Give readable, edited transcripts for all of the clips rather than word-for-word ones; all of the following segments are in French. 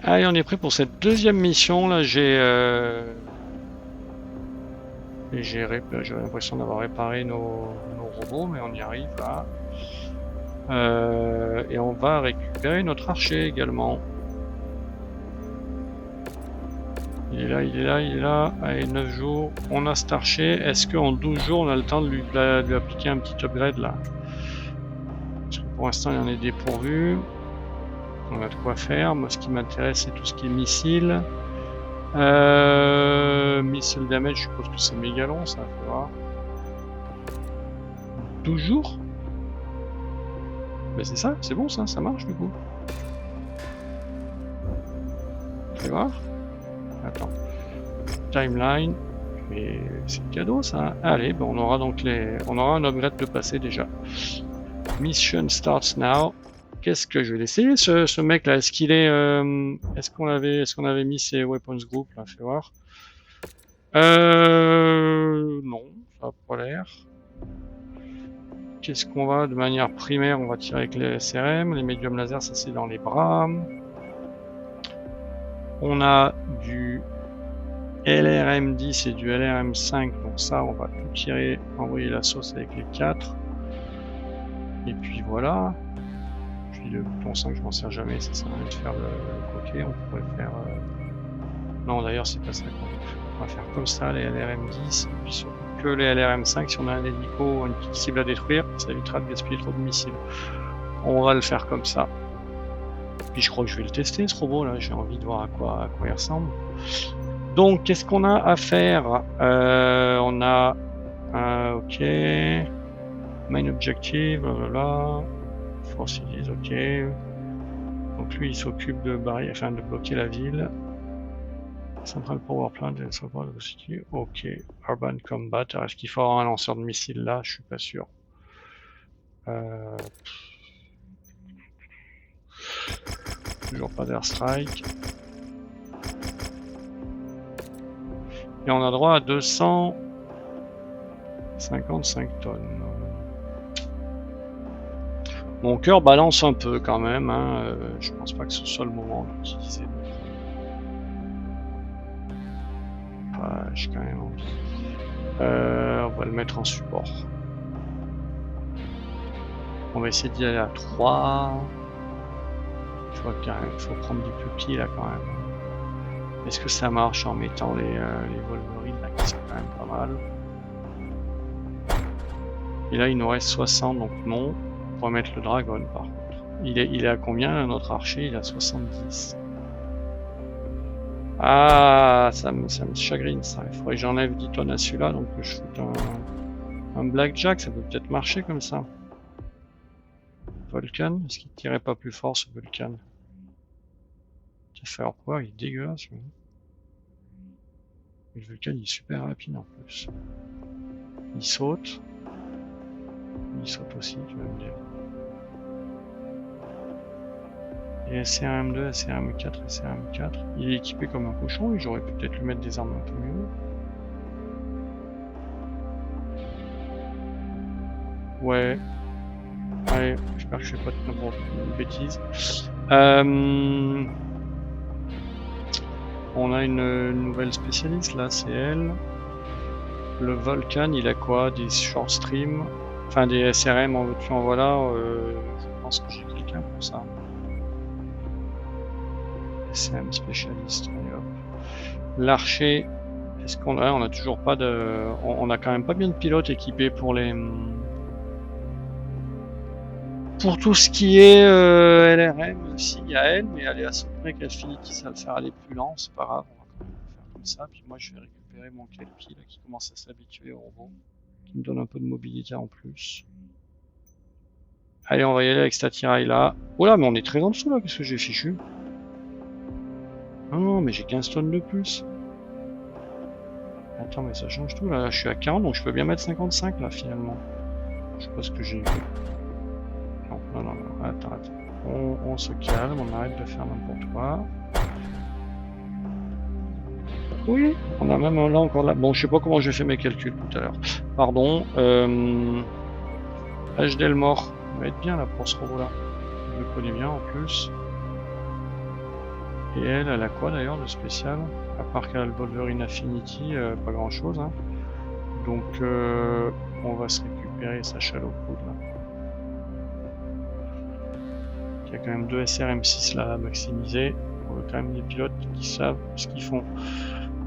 Allez, on est prêt pour cette deuxième mission. Là, j'ai l'impression d'avoir réparé nos robots, mais on y arrive là. Et on va récupérer notre archer également. Il est là, il est là, il est là. Allez, 9 jours. On a cet archer. Est-ce qu'en 12 jours, on a le temps de lui appliquer un petit upgrade là? Parce que pour l'instant, il en est dépourvu. On a de quoi faire. Moi, ce qui m'intéresse, c'est tout ce qui est missile. Missile damage, je suppose que c'est méga long, ça, faut voir. 12 jours? Ben c'est ça, c'est bon ça marche du coup. Fais voir. Attends. Timeline. Mais c'est cadeau ça. Allez, ben on aura donc on aura un upgrade de passé déjà. Mission starts now. Qu'est-ce que je vais laisser ce mec là? Est-ce qu'il est. Est-ce qu'on avait mis ses weapons group là? Fais voir. Non, ça n'a pas l'air. Qu'est-ce qu'on va de manière primaire? On va tirer avec les SRM, les médiums laser, ça c'est dans les bras. On a du LRM10 et du LRM5, donc ça on va tout tirer, envoyer la sauce avec les 4. Et puis voilà. Puis le bouton 5 je m'en sers jamais, ça sert à rien de faire le coquet, on pourrait faire... Non d'ailleurs c'est pas ça qu'on va faire comme ça, les LRM10, et puis surtout que les LRM5, si on a un hélico ou une petite cible à détruire, ça évitera de gaspiller trop de missiles. On va le faire comme ça. Puis je crois que je vais le tester ce robot là, j'ai envie de voir à quoi il ressemble. Donc qu'est-ce qu'on a à faire? On a ok, main objective, blablabla, force cities, ok. Donc lui il s'occupe de de bloquer la ville. Central Power Plant et Support de City, ok. Urban Combat, est-ce qu'il faut avoir un lanceur de missiles là? Je suis pas sûr. Toujours pas d'airstrike. Et on a droit à 255 tonnes. Mon cœur balance un peu quand même, hein. Je pense pas que ce soit le moment d'utiliser. J'ai quand même envie. On va le mettre en support. On va essayer d'y aller à 3. Je vois qu'il faut prendre des plus petits là quand même. Est-ce que ça marche en mettant les Wolverines là qui sont quand même pas mal? Et là il nous reste 60 donc non. On pourrait mettre le Dragon par contre. Il est à combien notre archer? Il est à 70. Ah, ça me chagrine ça. Il faudrait que j'enlève 10 tonnes à celui-là, donc que je foute un Blackjack, ça peut peut-être marcher comme ça. Vulcan, est-ce qu'il tirait pas plus fort ce Vulcan? Faire quoi? Il est dégueulasse. Le Vulcan il est super rapide en plus. Il saute. Il saute aussi, tu vas me dire. Et SRM2, SRM4, SRM4. Il est équipé comme un cochon et j'aurais pu peut-être lui mettre des armes un peu mieux. Ouais. Allez, j'espère que je fais pas de bêtises. On a une nouvelle spécialiste là, c'est elle. Le Vulcan, il a quoi? Des short stream, enfin des SRM en veux-tu en voilà. Je pense que j'ai quelqu'un pour ça. SRM spécialiste. L'archer, est-ce qu'on a? On a toujours pas de. On a quand même pas bien de pilotes équipés pour les. Pour tout ce qui est LRM, si il y a elle, mais elle est à son près qu'Affinity, ça va le faire aller plus lent, c'est pas grave, on va quand même le faire comme ça. Puis moi je vais récupérer mon Kelpie là qui commence à s'habituer au robot, qui me donne un peu de mobilité en plus. Allez, on va y aller avec cet attirail là. Oh là, mais on est très en dessous là, qu'est-ce que j'ai fichu? Non, mais j'ai 15 tonnes de plus. Attends, mais ça change tout là, je suis à 40 donc je peux bien mettre 55 là finalement. Je sais pas ce que j'ai. Non, attends. On se calme, on arrête de faire n'importe quoi. Oui, on a même là encore là. Bon, je sais pas comment j'ai fait mes calculs tout à l'heure. Pardon. HDL mort. On va être bien là pour ce robot là. Je le connais bien en plus. Et elle a quoi d'ailleurs de spécial? À part qu'elle a le Wolverine Affinity, pas grand chose. Hein. Donc on va se récupérer sa Shadow Cloud là. Il y a quand même 2 SRM6 là à maximiser. On a quand même des pilotes qui savent ce qu'ils font.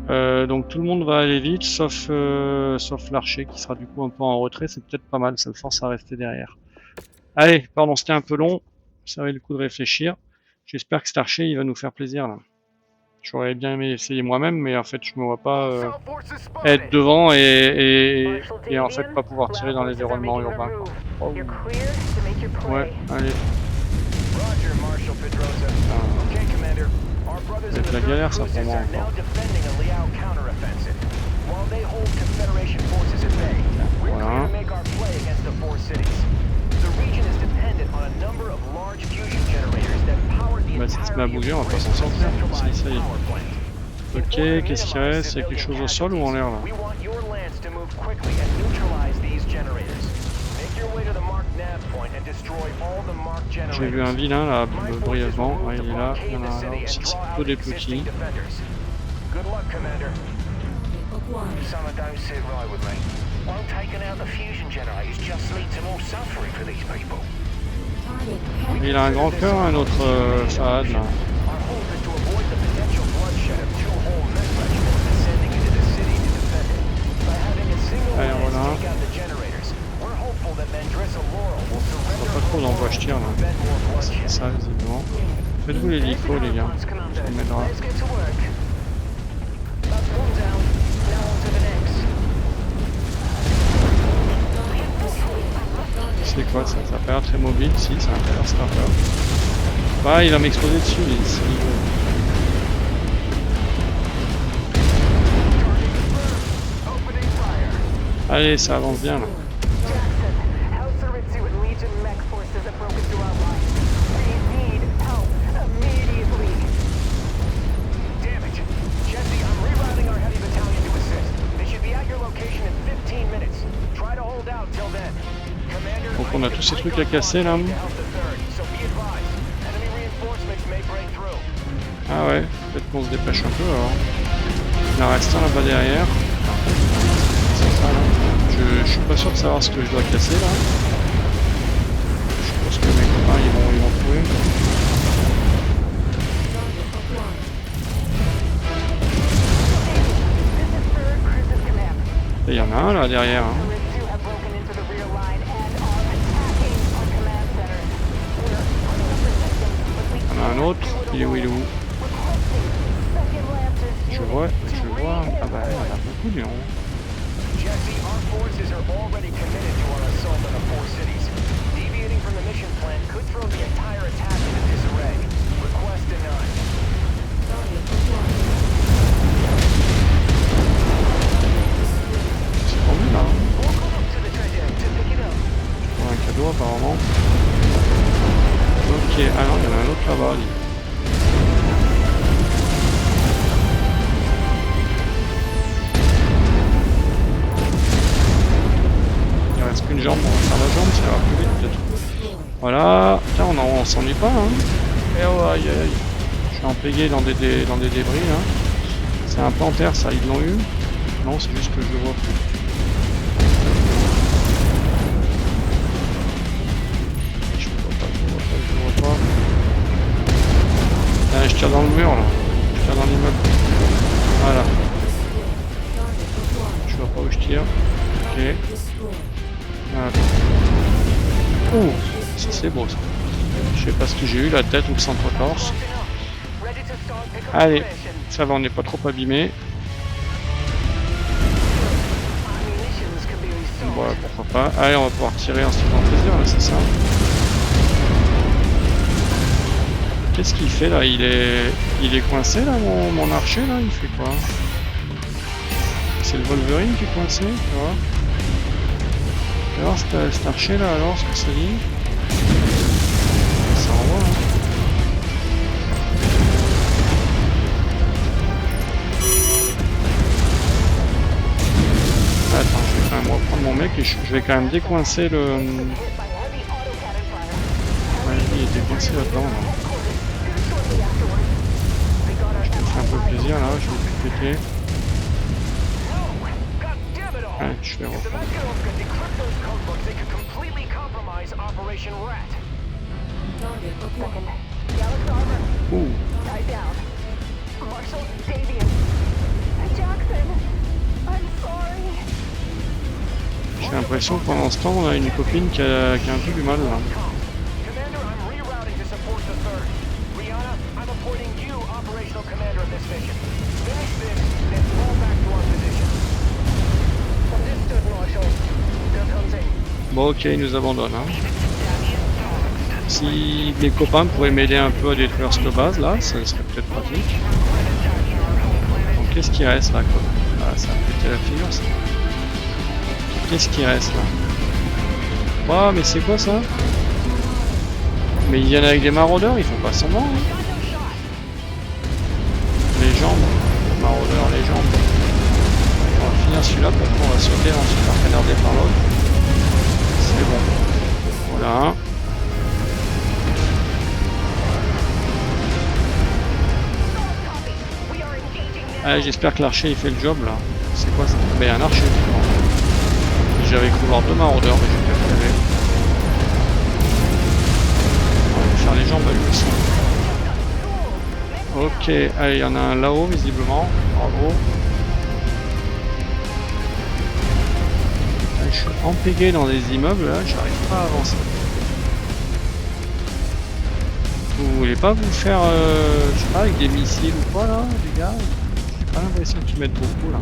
Donc tout le monde va aller vite, sauf l'archer qui sera du coup un peu en retrait. C'est peut-être pas mal, ça le force à rester derrière. Allez, pardon, c'était un peu long. Ça avait le coup de réfléchir. J'espère que cet archer il va nous faire plaisir là. J'aurais bien aimé essayer moi-même, mais en fait je me vois pas être devant et en fait pas pouvoir tirer dans l'environnement urbain. Oh. Ouais, allez. Ça va être la galère ça pour moi encore. Voilà. Bah si tu te mets à bouger, on va pas s'en sortir. Si, ça y est. Ok, qu'est-ce qu'il reste? Il y a quelque chose au sol ou en l'air là? J'ai vu un vilain là, brièvement. Ouais, il est là. Il y en a un là aussi, c'est plutôt des petits. Il a un grand cœur, un autre Fahad là. Allez, voilà. Je vois pas trop d'envoi je tire là. C'est ça visiblement. Faites-vous l'hélico les gars. Ça m'aidera. C'est quoi ça? Ça a pas l'air très mobile, si, ça a pas l'air starter. Bah, il va m'exploser dessus, s'il veut. Allez, ça avance bien là. Donc on a tous ces trucs à casser là. Ah ouais, peut-être qu'on se dépêche un peu alors. Il en reste un là-bas derrière. C'est ça là. Je suis pas sûr de savoir ce que je dois casser là. Je pense que mes copains ils vont trouver. Et il y en a un là derrière. Hein. Il y en a un autre. Il est où? Je vois. Ah bah il y en a beaucoup, Léon. C'est pour lui là. Pour un cadeau apparemment. Ok, alors il y en a un autre là-bas. Il reste qu'une jambe, on va faire la jambe, ça va plus vite peut-être. Voilà, putain on s'ennuie pas hein. Et oh aïe aïe. Je suis empégué dans des débris là. C'est un panthère ça, ils l'ont eu? Non, c'est juste que je le vois plus. Je le vois pas. Je tire dans le mur là. Je tire dans l'immeuble. Voilà. Je vois pas où je tire. Ok. Voilà. Ouh, ça c'est beau ça. Je sais pas ce que j'ai eu, la tête ou le centre-torse. Allez, ça va, on n'est pas trop abîmé. Voilà, pourquoi pas. Allez, on va pouvoir tirer en se faisant plaisir, là, c'est ça. Qu'est-ce qu'il fait là? Il est coincé là, mon archer là? Il fait quoi? C'est le Wolverine qui est coincé, tu vois? Alors cet archer là, alors, ce que ça dit? Ça envoie, hein. Attends, je vais quand même reprendre mon mec et je vais quand même décoincer le... Ouais, il était coincé là-dedans. Là. Ok. Ouais, je vais reprendre. Ouh. J'ai l'impression que pendant ce temps, on a une copine qui a un peu du mal là. Bon ok, il nous abandonne. Hein. Si mes copains pourraient m'aider un peu à détruire cette base là, ça serait peut-être pratique. Donc qu'est-ce qui reste là quoi? Ah, ça a pété la figure ça. Qu'est-ce qui reste là? Oh mais c'est quoi ça? Mais ils viennent avec des maraudeurs, ils font pas semblant. Hein. Les jambes, maraudeurs, les jambes. On va finir celui-là, peut-être qu'on va sauter, ensuite faire canarder par l'autre. C'est bon. Voilà. Allez, j'espère que l'archer il fait le job là. C'est quoi ça? Mais un archer. J'avais cru voir 2 maraudeurs, mais j'ai peut-être rêvé. On va faire les jambes à lui aussi. Ok, allez, il y en a un là-haut visiblement. Bravo. Je suis empégué dans des immeubles là, j'arrive pas à avancer. Vous voulez pas vous faire, je sais pas, avec des missiles ou quoi là, les gars? J'ai pas l'impression qu'ils mettent beaucoup là.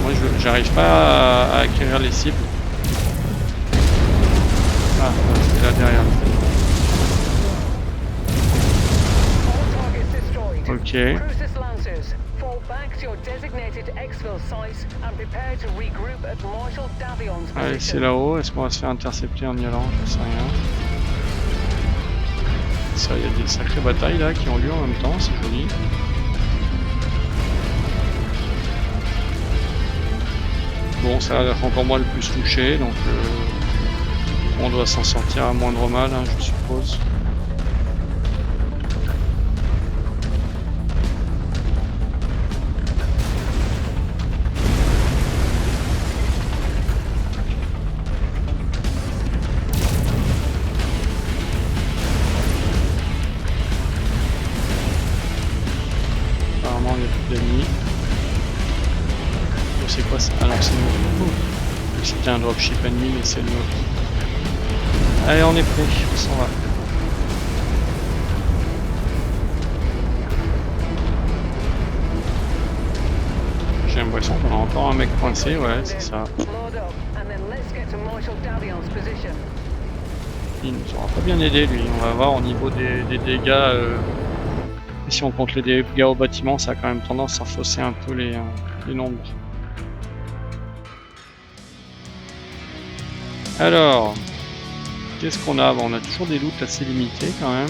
Moi j'arrive pas à acquérir les cibles. Ah, c'est là derrière. Ok. Allez, c'est là-haut. Est-ce qu'on va se faire intercepter en y allant? Je sais rien. Ça, il y a des sacrées batailles là qui ont lieu en même temps, c'est joli. Bon, ça va être encore moi le plus touché, donc on doit s'en sortir à moindre mal, hein, je suppose. Apparemment, il n'y a plus d'ennemis. C'est quoi ça? Ah non, c'est nous. C'était un dropship ennemi, mais c'est nous. Allez, on est prêt, on s'en va. J'ai l'impression qu'on a encore un mec coincé, ouais, c'est ça. Il nous aura pas bien aidé lui, on va voir au niveau des dégâts. Si on compte les dégâts au bâtiment, ça a quand même tendance à fausser un peu les nombres. Alors, qu'est-ce qu'on a? Bon, on a toujours des loots assez limités quand même.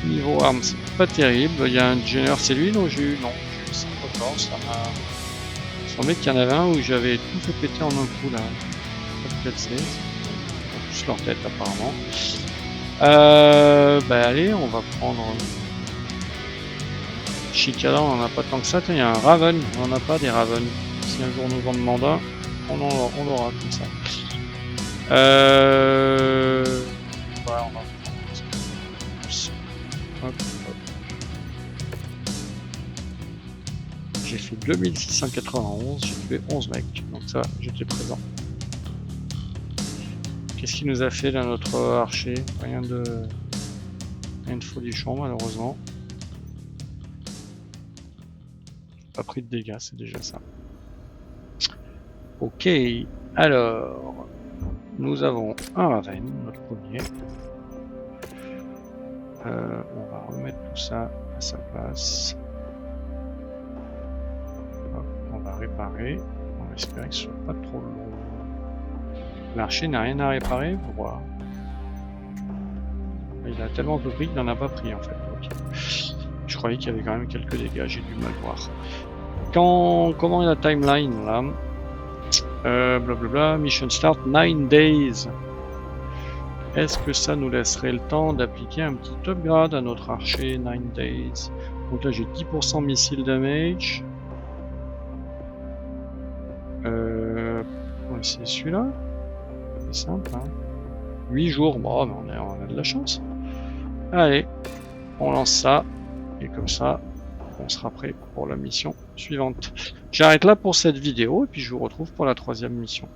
Niveau armes, c'est pas terrible. Il y a un Jenner, c'est lui dont j'ai eu? Non, j'ai eu 114, ça m'a semblé qu'il y en avait un où j'avais tout fait péter en un coup là. Pas de c'est plus leur tête apparemment. Bah allez, on va prendre Chicala, on en a pas tant que ça. Tiens, il y a un Raven, on en a pas des Raven. Si un jour on nous en demande un, on l'aura comme ça. Ouais, on va prendre. Hop, hop. J'ai fait 2691, j'ai tué 11 mecs, donc ça va, j'étais présent. Qu'est-ce qu'il nous a fait là notre archer? Rien de folichon malheureusement. Pas pris de dégâts, c'est déjà ça. Ok, alors nous avons un Raven, notre premier. On va remettre tout ça à sa place. Hop, on va réparer. On va espérer que ce soit pas trop long. L'archer n'a rien à réparer, voir. Il a tellement peu pris qu'il n'en a pas pris en fait. Okay. Je croyais qu'il y avait quand même quelques dégâts, j'ai du mal voir. Comment est la timeline là? Blablabla, mission start 9 days. Est-ce que ça nous laisserait le temps d'appliquer un petit upgrade à notre archer 9 days? Donc là j'ai 10% missile damage. On va essayer celui-là. C'est simple, hein. 8 jours, bon, mais on a de la chance. Allez, on lance ça. Et comme ça, on sera prêt pour la mission suivante. J'arrête là pour cette vidéo et puis je vous retrouve pour la 3e mission.